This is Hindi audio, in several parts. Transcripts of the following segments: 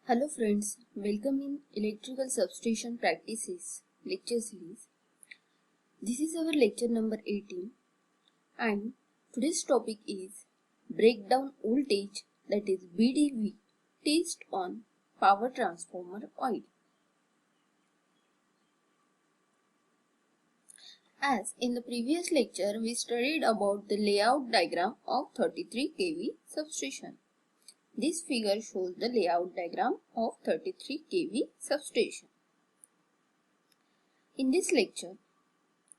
Hello friends, welcome in Electrical Substation Practices lecture series. This is our lecture number 18 and today's topic is breakdown voltage, that is BDV, test on power transformer oil. As in the previous lecture we studied about the layout diagram of 33 kV substation. This figure shows the layout diagram of 33 kV substation. In this lecture,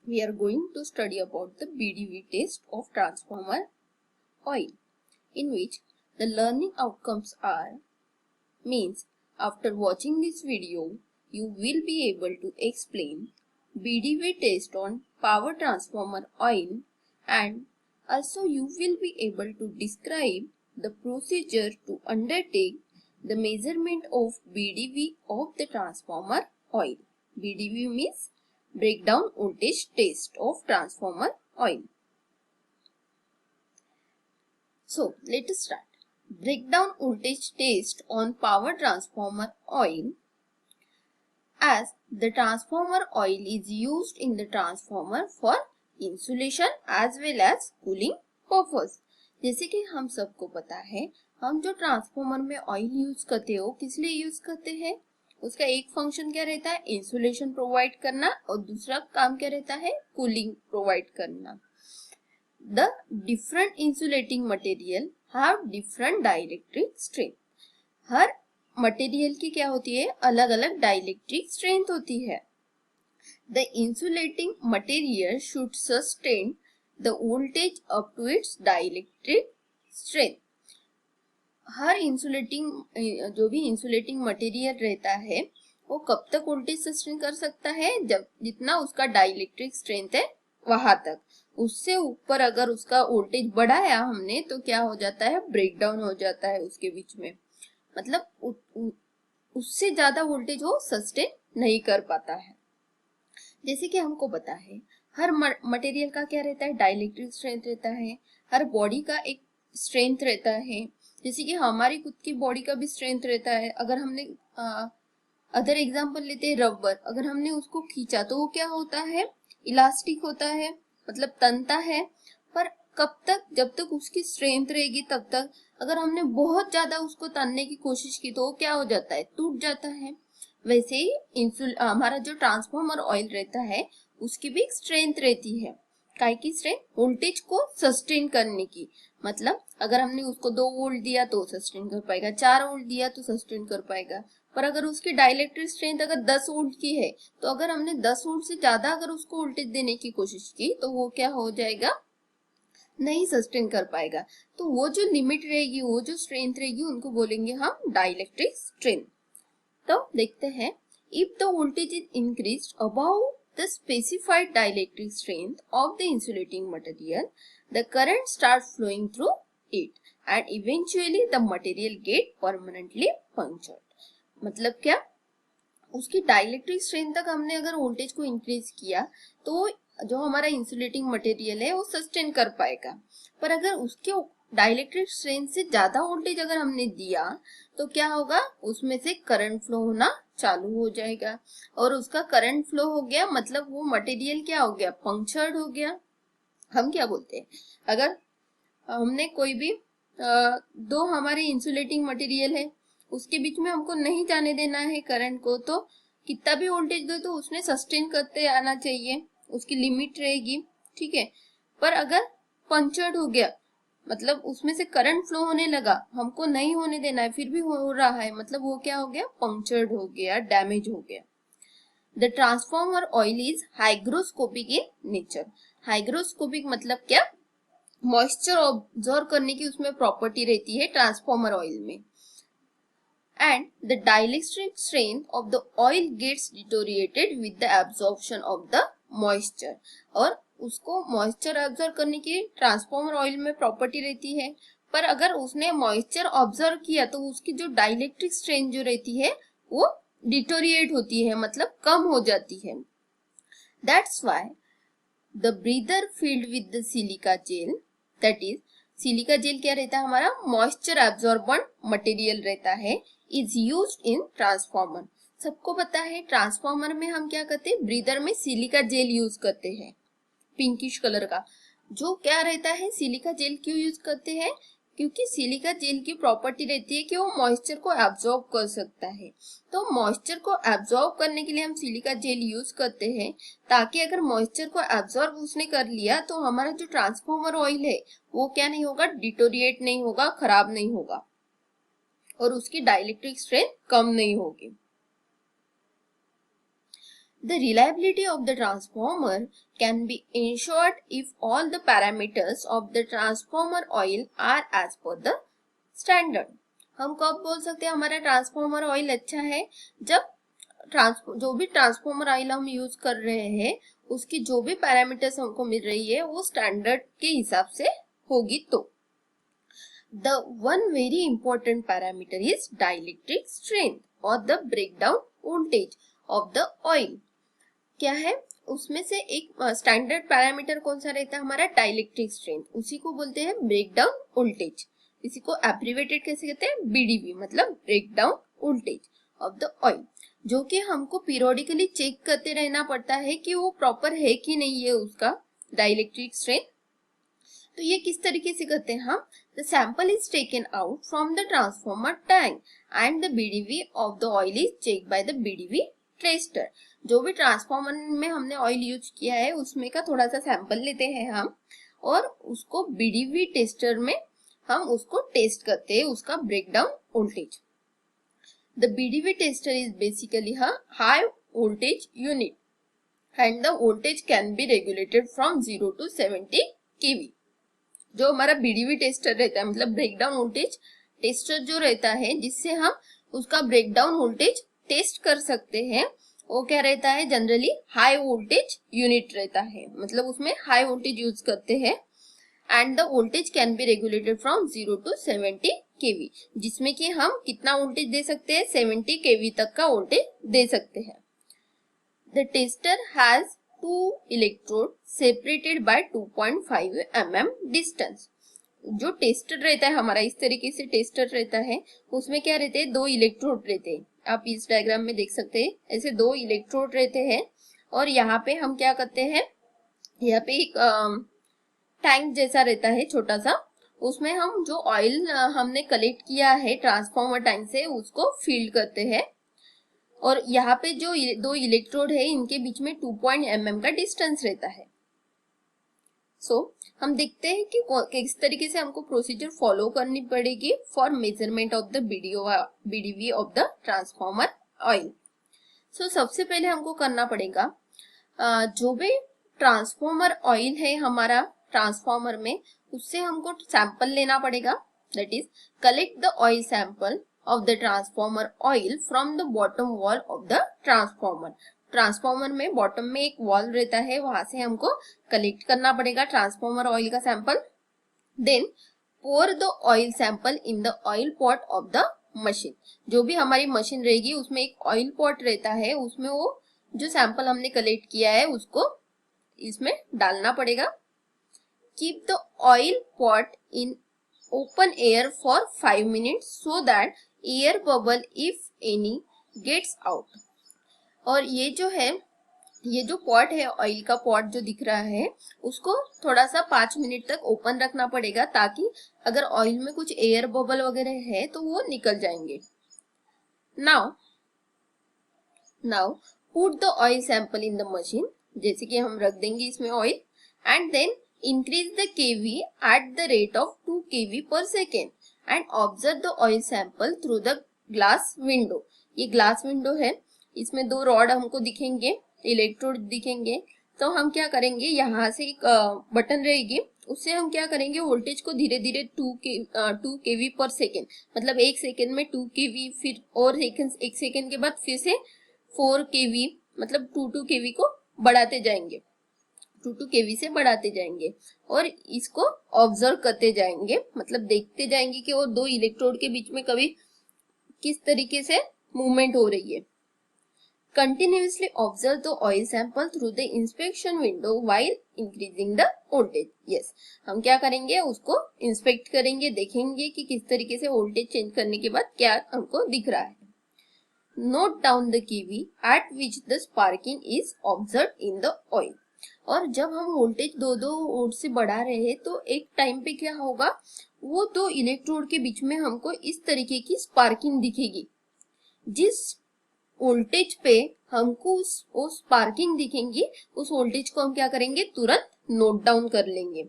we are going to study about the BDV test of transformer oil, in which the learning outcomes are, means after watching this video, you will be able to explain BDV test on power transformer oil, and also you will be able to describe the procedure to undertake the measurement of BDV of the transformer oil. BDV means breakdown voltage test of transformer oil. So let us start. Breakdown voltage test on power transformer oil. As the transformer oil is used in the transformer for insulation as well as cooling purpose. जैसे कि हम सबको पता है, हम जो ट्रांसफॉर्मर में ऑयल यूज करते हो किस लिए यूज करते हैं? उसका एक फंक्शन क्या रहता है? इंसुलेशन प्रोवाइड करना, और दूसरा काम क्या रहता है? कूलिंग प्रोवाइड करना. The different insulating material have different dielectric strength. Her material की क्या होती है? अलग अलग डाइलेक्ट्रिक स्ट्रेंथ होती है. The insulating material should sustain the voltage up to its dielectric strength. हर इंसुलेटिंग जो भी इंसुलेटिंग मटेरियल रहता है वो कब तक वोल्टेज सस्टेन कर सकता है? जब जितना उसका डाइलेक्ट्रिक स्ट्रेंथ है वहां तक. उससे ऊपर अगर उसका वोल्टेज बढ़ाया हमने तो क्या हो जाता है? ब्रेकडाउन हो जाता है उसके बीच में. मतलब उससे ज्यादा वोल्टेज वो सस्टेन नहीं कर पाता है. जैसे कि हमको पता है हर मटेरियल का क्या रहता है? डाइलेक्ट्रिक स्ट्रेंथ रहता है. हर बॉडी का एक स्ट्रेंथ रहता है. जैसे कि हमारी खुद की बॉडी का भी स्ट्रेंथ रहता है. अगर हमने अदर एग्जांपल लेते हैं रबर, अगर हमने उसको खींचा तो वो क्या होता है? इलास्टिक होता है, मतलब तनता है. पर कब तक? जब तक उसकी स्ट्रेंथ रहेगी तब तक. अगर हमने बहुत ज्यादा उसको तनने की कोशिश की तो वो क्या हो जाता है? टूट जाता है. वैसे ही हमारा जो ट्रांसफॉर्मर ऑयल रहता है उसकी भी स्ट्रेंथ रहती है. काय की स्ट्रेंथ? वोल्टेज को सस्टेन करने की. मतलब अगर हमने उसको 2 वोल्ट दिया तो सस्टेन कर पाएगा, 4 वोल्ट दिया तो सस्टेन कर पाएगा. पर अगर उसकी डाइलेक्ट्रिक स्ट्रेंथ अगर 10 वोल्ट की है तो अगर हमने 10 वोल्ट से ज्यादा अगर उसको वोल्टेज देने की कोशिश की तो वो क्या हो जाएगा? नहीं सस्टेन कर पाएगा. तो वो जो लिमिट रहेगी, वो जो स्ट्रेंथ रहेगी, उनको बोलेंगे हम डाइलेक्ट्रिक स्ट्रेंथ. तो देखते हैं, if the voltage is increased above the specified dielectric strength of the insulating material, the current starts flowing through it and eventually the material get permanently punctured. मतलब क्या? उसकी डाइलेक्ट्रिक स्ट्रेंथ तक हमने अगर वोल्टेज को इंक्रीज किया तो जो हमारा इंसुलेटिंग मटेरियल है वो सस्टेन कर पाएगा. पर अगर उसके डाइलेक्ट्रिक स्ट्रेंथ से ज्यादा वोल्टेज अगर हमने दिया तो क्या होगा? उसमें से करंट फ्लो होना चालू हो जाएगा. और उसका करंट फ्लो हो गया मतलब वो मटेरियल क्या हो गया? पंक्चर्ड हो गया. हम क्या बोलते हैं? अगर हमने कोई भी दो हमारे इंसुलेटिंग मटेरियल है उसके बीच में हमको नहीं जाने देना है करंट को, तो कितना भी वोल्टेज दो तो उसने सस्टेन करते आना चाहिए, उसकी लिमिट रहेगी. ठीक है. पर अगर पंक्चर्ड हो गया मतलब उसमें से करंट फ्लो होने लगा, हमको नहीं होने देना है फिर भी हो रहा है, मतलब वो क्या हो गया? पंक्चर्ड हो गया, डैमेज हो गया. The transformer oil is hygroscopic in nature. Hygroscopic मतलब क्या? मॉइस्चर ऑब्जर्व करने की उसमें प्रॉपर्टी रहती है ट्रांसफॉर्मर ऑयल में. And the dielectric strength of the oil gets deteriorated with the absorption of the moisture. और उसको मॉइस्चर ऑब्जर्व करने की ट्रांसफॉर्मर ऑयल में प्रॉपर्टी रहती है. पर अगर उसने मॉइस्चर ऑब्जर्व किया तो उसकी जो डाइलेक्ट्रिक स्ट्रेंथ जो रहती है वो डिटोरिएट होती है, मतलब कम हो जाती है. That's why the breather filled with the silica gel, that is silica gel क्या रहता है हमारा, मॉइस्चर एब्जॉर्बेंट मटेरियल रहता है, इज यूज्ड इन ट्रांसफॉर्मर। सबको पता है ट्रांसफॉर्मर में हम क्या करते हैं, ब्रीदर में सिलिका जेल यूज करते हैं, पिंकिश कलर का। जो क्या रहता है, सिलिका जेल क्यों यूज करते हैं, क्योंकि सिलिका जेल की प्रॉपर्टी रहती है कि वो मॉइस्चर को एब्जॉर्ब कर सकता है। तो मॉइस्चर को एब्जॉर्ब करने के लिए हम सिलिका जेल यूज करते हैं, ताकि अगर मॉइस्चर को एब्जॉर्ब उसने कर लिया तो हमारा जो ट्रांसफॉर्मर ऑयल है वो क्या नहीं होगा, डिटोरिएट नहीं होगा, खराब नहीं होगा, और उसकी डाइलेक्ट्रिक स्ट्रेंथ कम नहीं होगी। The reliability of the transformer can be ensured if all the parameters of the transformer oil are as per the standard. हम कब बोल सकते हैं हमारा ट्रांसफॉर्मर ऑयल अच्छा है, जब जो भी ट्रांसफॉर्मर ऑयल हम यूज कर रहे हैं उसकी जो भी पैरामीटर्स हमको मिल रही है वो स्टैंडर्ड के हिसाब से होगी। तो the one very important parameter is dielectric strength or the breakdown voltage of the oil. क्या है उसमें से एक स्टैंडर्ड पैरामीटर कौन सा रहता है हमारा, डाइलेक्ट्रिक स्ट्रेंथ, उसी को बोलते हैं ब्रेकडाउन वोल्टेज। इसी को एब्रिवेटेड कैसे कहते हैं, बीडीवी, मतलब breakdown voltage of the oil, जो कि हमको पीरियोडिकली चेक करते रहना पड़ता है कि वो प्रॉपर है कि नहीं है उसका डाइलेक्ट्रिक स्ट्रेंथ। तो ये किस तरीके से करते हैं हम, the sample is taken out from the transformer tank and the BDV of the oil is check by the BDV tester. जो भी ट्रांसफॉर्मर में हमने ऑयल यूज किया है उसमें का थोड़ा सा सैंपल लेते हैं हम, और उसको बीडीवी टेस्टर में हम उसको टेस्ट करते हैं उसका breakdown voltage. The BDV tester is basically high voltage unit and the voltage can be regulated from 0 to 70 केवी। जो हमारा बीडीवी टेस्टर रहता है, मतलब ब्रेकडाउन वोल्टेज टेस्टर जो रहता है जिससे हम उसका ब्रेकडाउन वोल्टेज टेस्ट कर सकते हैं, वो क्या रहता है, जनरली हाई वोल्टेज यूनिट रहता है, मतलब उसमें हाई वोल्टेज यूज करते हैं। And the voltage can be regulated from 0 to 70 केवी, जिसमें कि हम कितना वोल्टेज दे सकते हैं, 70 केवी तक का वोल्टेज दे सकते हैं। The tester has 2 electrode separated by 2.5 mm distance. जो टेस्टर रहता है हमारा, इस तरीके से टेस्टर रहता है, उसमें क्या रहते हैं, 2 इलेक्ट्रोड रहते हैं। आप इस डायग्राम में देख सकते हैं ऐसे 2 इलेक्ट्रोड रहते हैं, और यहाँ पे हम क्या करते हैं, यहाँ पे एक टैंक जैसा रहता है छोटा सा, उसमें हम जो ऑयल हमने कलेक्ट किया है ट्रांसफॉर्मर टैंक से उसको फील्ड करते हैं, और यहाँ पे जो 2 इलेक्ट्रोड है इनके बीच में 2 mm का डिस्टेंस रहता है। हम देखते हैं कि किस तरीके से हमको प्रोसीजर फॉलो करनी पड़ेगी for measurement of the BDV of the transformer oil. सबसे पहले हमको करना पड़ेगा, जो भी ट्रांसफॉर्मर ऑयल है हमारा ट्रांसफॉर्मर में, उससे हमको सैंपल लेना पड़ेगा। That is collect the oil sample of the transformer oil from the bottom wall of the transformer. Transformer में बॉटम में एक वॉल रहता है, वहां से हमको कलेक्ट करना पड़ेगा ट्रांसफॉर्मर ऑयल का sample. Then pour the oil sample in the oil pot of the machine. जो भी हमारी मशीन रहेगी उसमें एक ऑयल पॉट रहता है, उसमें वो जो सैंपल हमने कलेक्ट किया है उसको इसमें डालना पड़ेगा। Keep the oil pot in open air for 5 minutes so that air bubble if any gets out। और ये जो पॉट है, ऑयल का पॉट जो दिख रहा है, उसको थोड़ा सा 5 मिनट तक ओपन रखना पड़ेगा, ताकि अगर ऑयल में कुछ एयर बबल वगैरह है तो वो निकल जाएंगे। Now put the oil sample in the machine, जैसे कि हम रख देंगे इसमें oil, and then increase the kV at the rate of 2 kV per second and observe the oil sample through the glass window. ये ग्लास विंडो है, इसमें 2 रॉड हमको दिखेंगे, इलेक्ट्रोड दिखेंगे। तो हम क्या करेंगे, यहाँ से एक बटन रहेगी, उससे हम क्या करेंगे, वोल्टेज को धीरे धीरे 2 kV पर सेकेंड, मतलब 1 सेकेंड में 2 kV, फिर और 1 सेकेंड के बाद फिर से 4 kV, मतलब 2 kV को बढ़ाते जाएंगे, 2 kV से बढ़ाते जाएंगे, और इसको ऑब्जर्व करते जाएंगे, मतलब देखते जाएंगे कि वो 2 इलेक्ट्रोड के बीच में कभी किस तरीके से मूवमेंट हो रही है। Continuously observe the oil sample through the inspection window while increasing the voltage. Yes, हम क्या करेंगे, उसको इंस्पेक्ट करेंगे, देखेंगे कि किस तरीके से वोल्टेज चेंज करने के बाद क्या हमको दिख रहा है. Note down the kV at which the sparking is observed in the oil. और जब हम वोल्टेज 2 वोल्ट से बढ़ा रहे हैं तो एक टाइम पे क्या होगा, वो दो इलेक्ट्रोड के बीच में हमको इस तरीके की स्पार्किंग दिखेगी. जिस वोल्टेज पे हमको वो स्पार्किंग दिखेंगी, उस वोल्टेज को हम क्या करेंगे, तुरंत नोट डाउन कर लेंगे.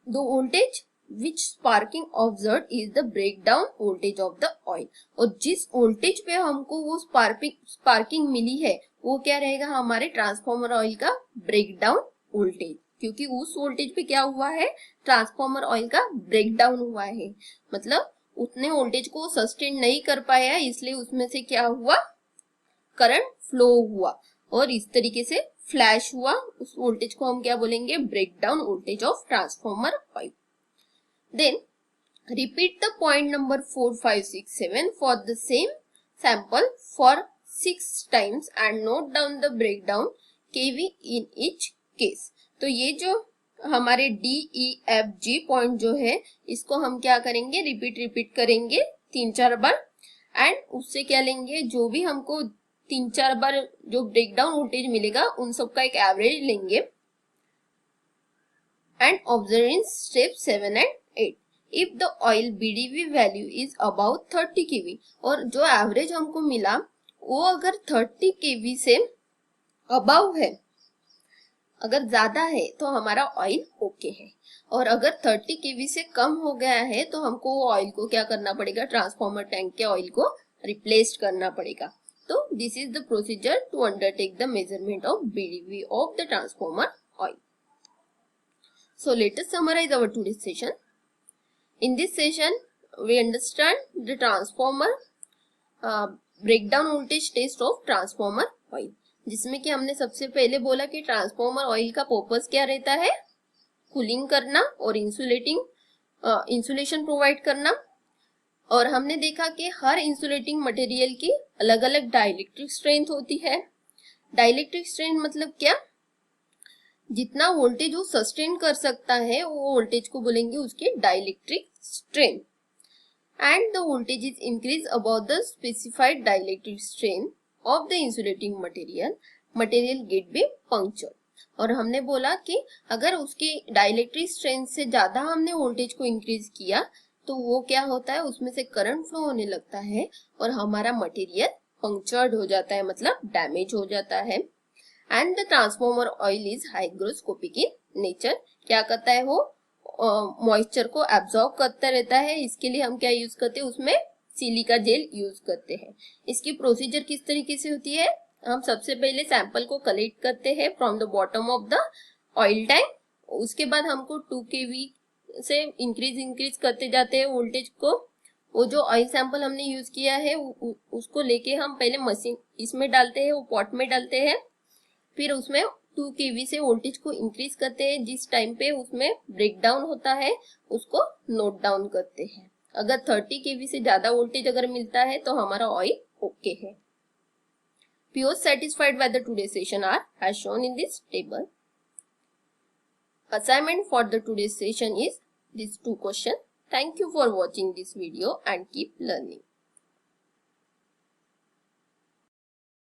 The voltage which sparking observed is the breakdown voltage of the oil. और जिस वोल्टेज पे हमको वो स्पार्किंग मिली है वो क्या रहेगा, हमारे ट्रांसफॉर्मर ऑयल का ब्रेकडाउन वोल्टेज, क्योंकि उस वोल्टेज पे क्या हुआ है, ट्रांसफॉर्मर ऑयल का ब्रेकडाउन हुआ है, मतलब उतने वोल्टेज को सस्टेन नहीं कर पाया, इसलिए उसमें से क्या हुआ, करंट फ्लो हुआ और इस तरीके से फ्लैश हुआ. उस वोल्टेज को हम क्या बोलेंगे, breakdown voltage of transformer oil. Then repeat the point number 4, 5, 6, 7 for the same sample for 6 times and note down the breakdown kV in each case. तो ये जो हमारे D, E, F, G point जो है, इसको हम क्या करेंगे, रिपीट करेंगे 3-4 बार एंड उससे क्या लेंगे, जो भी हमको 3-4 बार जो ब्रेकडाउन वोल्टेज मिलेगा उन सबका एक एवरेज लेंगे and observe in step 7 and 8. If the oil BDV value is above 30 kV और जो एवरेज हमको मिला वो अगर 30 kV से अबव है, अगर ज्यादा है तो हमारा ऑयल ओके है, और अगर 30 kV से कम हो गया है तो हमको वो ऑयल को क्या करना पड़ेगा, ट्रांसफॉर्मर टैंक के ऑयल को रिप्लेस करना पड़ेगा. तो this is the procedure to undertake the measurement of BDV of the transformer oil. So let us summarize our today's session. In this session, we understand the transformer breakdown voltage test of transformer oil. जिसमें कि हमने सबसे पहले बोला कि ट्रांसफॉर्मर ऑयल का पर्पस क्या रहता है, कूलिंग करना और इंसुलेशन प्रोवाइड करना. और हमने देखा कि हर इंसुलेटिंग मटेरियल की अलग अलग डाइलेक्ट्रिक स्ट्रेंथ होती है. डाइलेक्ट्रिक स्ट्रेंथ मतलब क्या, जितना वोल्टेज वो सस्टेन कर सकता है वो वोल्टेज को बोलेंगे उसकी dielectric strength. And the voltage is increase about the specified dielectric strength of the insulating material get be puncture. और हमने बोला कि अगर उसकी डाइलेक्ट्रिक स्ट्रेंथ से ज्यादा हमने वोल्टेज को इंक्रीज किया तो वो क्या होता है, उसमें से करंट फ्लो होने लगता है और हमारा मटेरियल पंक्चर्ड हो जाता है, मतलब डैमेज हो जाता है. And the transformer oil is hygroscopic in nature. क्या करता है, वो मॉइस्चर को एब्जॉर्ब करता रहता है. इसके लिए हम क्या यूज करते हैं, उसमें सिलिका जेल यूज करते हैं. इसकी प्रोसीजर किस तरीके से होती है, हम सबसे पहले सैंपल को कलेक्ट करते हैं from the bottom of the oil tank. उसके बाद हमको 2 kV से इंक्रीज करते जाते हैं वोल्टेज को. वो जो ऑयल सैंपल हमने यूज किया है उसको लेके हम पहले मशीन इसमें डालते हैं, वो पॉट में डालते हैं, फिर उसमें 2 kV से वोल्टेज को इंक्रीज करते हैं. जिस टाइम पे उसमें ब्रेकडाउन होता है उसको नोट डाउन करते हैं. अगर 30 kV से ज्यादा वोल्टेज अगर मिलता है तो हमारा ऑयल ओके है. POs satisfied by the today's session are as shown in this table. Assignment for the today's session is these 2 questions. Thank you for watching this video and keep learning.